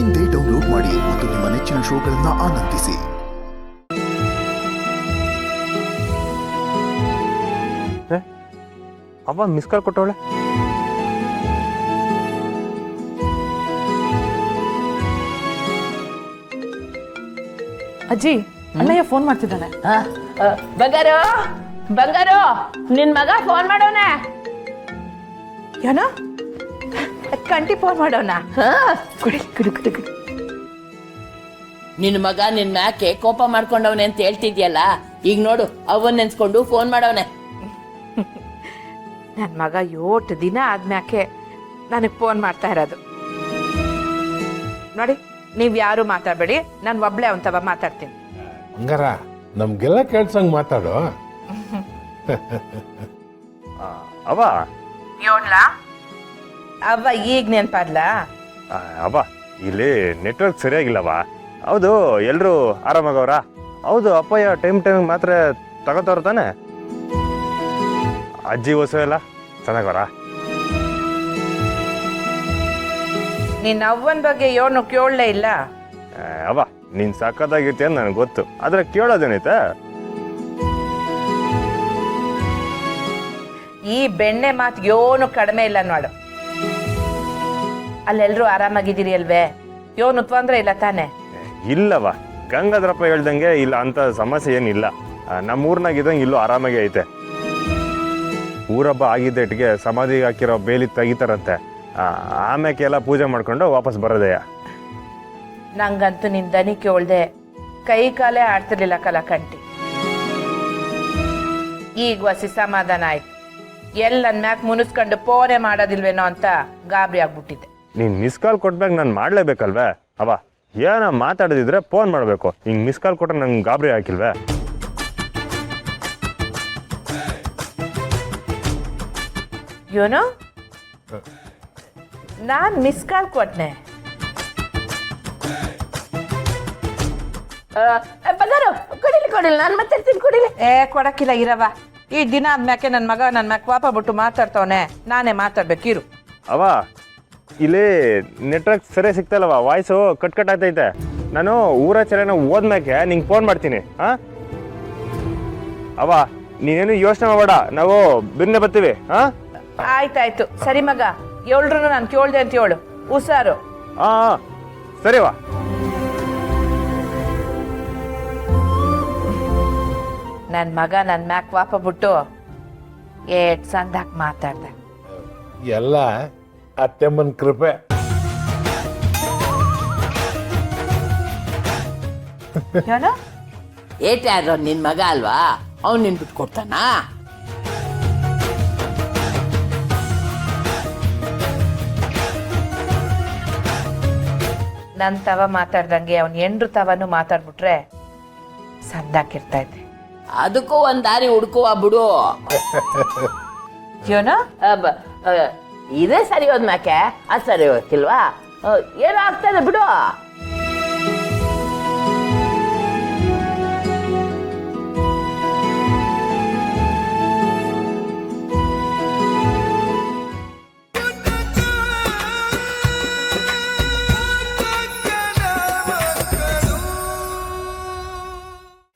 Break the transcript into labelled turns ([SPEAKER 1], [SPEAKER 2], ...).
[SPEAKER 1] ಇಂದೇ ಡೌನ್ಲೋಡ್ ಮಾಡಿ ಮತ್ತು ನಿಮ್ಮ ನೆಚ್ಚಿನ ಶೋಗಳನ್ನು ಆನಂದಿಸಿ.
[SPEAKER 2] ಅವ ಮಿಸ್ ಕಾಲ್ ಕೊಟ್ಟವಳೆ.
[SPEAKER 3] ಅಜ್ಜಿ ಅಣ್ಣಯ್ಯ ಫೋನ್ ಮಾಡ್ತಿದ್ದಾನೆ.
[SPEAKER 4] ಬಂಗಾರು ಬಂಗಾರು ನಿನ್ ಮಗ ಫೋನ್ ಮಾಡೋಣ.
[SPEAKER 3] ಏನೋ ಕಂಟಿ ಫೋನ್ ಮಾಡೋಣ. ಕುಡಿ ಕುಡಿ ಕುಡಿ ಕುಡಿ.
[SPEAKER 4] ನಿನ್ ಮಗ ನಿನ್ ಮ್ಯಾಕೆ ಕೋಪ ಮಾಡ್ಕೊಂಡವನೆ ಅಂತ ಹೇಳ್ತಿದ್ಯಲ್ಲ, ಈಗ ನೋಡು ಅವನ್ ನೆನ್ಸ್ಕೊಂಡು ಫೋನ್ ಮಾಡವನೆ.
[SPEAKER 3] ನನ್ನ ಮಗ 8 ದಿನ ಆದ್ಮ್ಯಾಕೆ ನನಗೆ ಫೋನ್ ಮಾಡ್ತಾ ಇರೋದು. ನೋಡಿ, ನೀವ್ ಯಾರು ಮಾತಾಡ್ಬೇಡಿ, ನಾನು ಒಬ್ಳೆ ಅವನ್ ಮಾತಾಡ್ತೀನಿ.
[SPEAKER 5] ಹಂಗಾರ ನಮ್ಗೆಲ್ಲ ಕೇಳ್ಸಂಗ್ ಮಾತಾಡು.
[SPEAKER 2] ಅವ
[SPEAKER 3] ಅವ್ವ ಈಗ ನೆನ್ಪಾದ್ಲ?
[SPEAKER 2] ಅವ ಇಲ್ಲಿ ನೆಟ್ವರ್ಕ್ ಸರಿಯಾಗಿಲ್ಲವ. ಹೌದು, ಎಲ್ರು ಆರಾಮಾಗವ್ರ? ಹೌದು, ಅಪ್ಪಯ್ಯ ಟೈಮ್ ಮಾತ್ರ ತಗೋತವ್ರ ತಾನೆ? ಅಜ್ಜಿ ಹೊಸ ಎಲ್ಲ ಚೆನ್ನಾಗವ್ರ?
[SPEAKER 3] ನಿನ್ನ ಅವ್ವನ ಬಗ್ಗೆ ಏನು ಕೇಳಲೇ ಇಲ್ಲ.
[SPEAKER 2] ಅವ ನೀನ್ ಸಕ್ಕತ್ತಾಗಿರ್ತೀಯ ನನಗೆ ಗೊತ್ತು, ಆದ್ರೆ ಕೇಳೋದೇನೈತೆ?
[SPEAKER 3] ಈ ಬೆಣ್ಣೆ ಮಾತು ಯೋನು ಕಡಿಮೆ ಇಲ್ಲ ನೋಡು. ಅಲ್ಲೆಲ್ರೂ ಆರಾಮಾಗಿದ್ದೀರಿ ಅಲ್ವೇ? ಯೋನು ತೊಂದ್ರೆ ಇಲ್ಲ ತಾನೆ?
[SPEAKER 2] ಇಲ್ಲವ, ಗಂಗಾಧರಪ್ಪ ಹೇಳ್ದಂಗೆ ಇಲ್ಲ ಅಂತ ಸಮಸ್ಯೆ ಏನಿಲ್ಲ. ನಮ್ಮೂರ್ನಾಗಿದ್ದಂಗೆ ಇಲ್ಲೂ ಆರಾಮಾಗಿ ಐತೆ. ಊರಬ್ಬ ಆಗಿದ್ದೆಟ್ಗೆ ಸಮಾಧಿಗೆ ಹಾಕಿರೋ ಬೇಲಿ ತೆಗಿತಾರಂತೆ. ಆಮ್ಯಾಕೆಲ್ಲ ಪೂಜೆ ಮಾಡ್ಕೊಂಡು ವಾಪಸ್ ಬರೋದೆಯ.
[SPEAKER 3] ನಂಗಂತೂ ನಿನ್ ದನಿ ಕೇಳ್ದೆ ಕೈ ಕಾಲೇ ಆಡ್ತಿರ್ಲಿಲ್ಲ ಕಲಕಂಟಿ. ಈಗ ವಸಿ ಸಮಾಧಾನ ಆಯ್ತು. ಎಲ್ಲ ನನ್ ಮ್ಯಾಕ್ ಮುನಿಸ್ಕೊಂಡು ಪೋರೆ ಮಾಡೋದಿಲ್ವೇನೋ ಅಂತ ಗಾಬರಿ ಆಗ್ಬಿಟ್ಟಿದ್ದೆ.
[SPEAKER 2] ನೀನ್ ಮಿಸ್ ಕಾಲ್ ಕೊಟ್ಟಾಗ ನಾನು ಮಾಡ್ಲೇಬೇಕಲ್ವೇ? ಅವ ಏನ ಮಾತಾಡದಿದ್ರೆ ಫೋನ್ ಮಾಡ್ಬೇಕು. ಹಿಂಗ್ ಮಿಸ್ ಕಾಲ್ ಕೊಟ್ರೆ ನಂಗೆ ಗಾಬರಿ ಹಾಕಿಲ್ವೇ?
[SPEAKER 3] ಏನೋ ನಾನ್ ಮಿಸ್ ಕಾಲ್ ಕೊಟ್ನೆ?
[SPEAKER 4] ಬಂಗಾರು ಕೊಡಿಲಿ ಕೊಡಿಲಿ, ನಾನು ಮಾತಾಡ್ತೀನಿ, ಕೊಡಿಲಿ.
[SPEAKER 3] ಕೊಡಕ್ಕಿಲ್ಲ ಇರವ. ಈ ದಿನ ಆದ್ಮ್ಯಾಕೆ ನನ್ ಮಗ ನನ್ ಮ್ಯಾಕ್ ವಾಪ ಬಿಟ್ಟು ಮಾತಾಡ್ತವನೆ, ನಾನೇ ಮಾತಾಡ್ಬೇಕಿರು.
[SPEAKER 2] ಅವ ಇಲ್ಲಿ ನೆಟ್ವರ್ಕ್ ಸರಿ ಸಿಗ್ತಲ್ವ, ವಾಯ್ಸು ಕಟ್ ಆಗ್ತೈತೆ. ನಾನು ಊರಾಚರಣೆ ಹೋದ್ಮ್ಯಾಕೆ ನಿಂಗೆ ಫೋನ್ ಮಾಡ್ತೀನಿ. ಅವ ನೀನೇನು ಯೋಚನೆ ಮಾಡಬೇಡ, ನಾವು ಬಿರ್ನೆ ಬರ್ತೀವಿ.
[SPEAKER 3] ಆಯ್ತಾಯ್ತು, ಸರಿ ಮಗ. ಎಲ್ರು ನಾನು ಕೇಳ್ದೆ ಅಂತ ಹೇಳು, ಹುಷಾರು.
[SPEAKER 2] ಸರಿವಾ.
[SPEAKER 3] ನನ್ ಮಗ ನನ್ ಮ್ಯಾಕ್ ವಾಪ ಬಿಟ್ಟು ಏಟ್ ಸಂದಾಕ್ ಮಾತಾಡ್ದ.
[SPEAKER 5] ಎಲ್ಲ ಅತ್ತೆಮ್ಮನ್ ಕೃಪೆ.
[SPEAKER 3] ಏನೋ
[SPEAKER 4] ಏಟ್ಯಾರೋ ನಿನ್ ಮಗ ಅಲ್ವಾ, ಅವ್ನು ನಿನ್ ಬಿಟ್ಟು ಕೊಡ್ತಾನ?
[SPEAKER 3] ನನ್ ತವ ಮಾತಾಡ್ದಂಗೆ ಅವ್ನ್ ಎಂಡ್ರು ತವನು ಮಾತಾಡ್ಬಿಟ್ರೆ ಸಂದಾಕಿರ್ತೈತೆ.
[SPEAKER 4] ಅದಕ್ಕೂ ಒಂದ್ ದಾರಿ ಹುಡ್ಕುವ ಬಿಡು.
[SPEAKER 3] ಏನೋ
[SPEAKER 4] ಇದೇ ಸರಿ ಹೋದ್ಮ್ಯಾಕೆ ಅದು ಸರಿ ಹೋಗ್ತಿಲ್ವಾ? ಏನೋ ಆಗ್ತದೆ ಬಿಡು.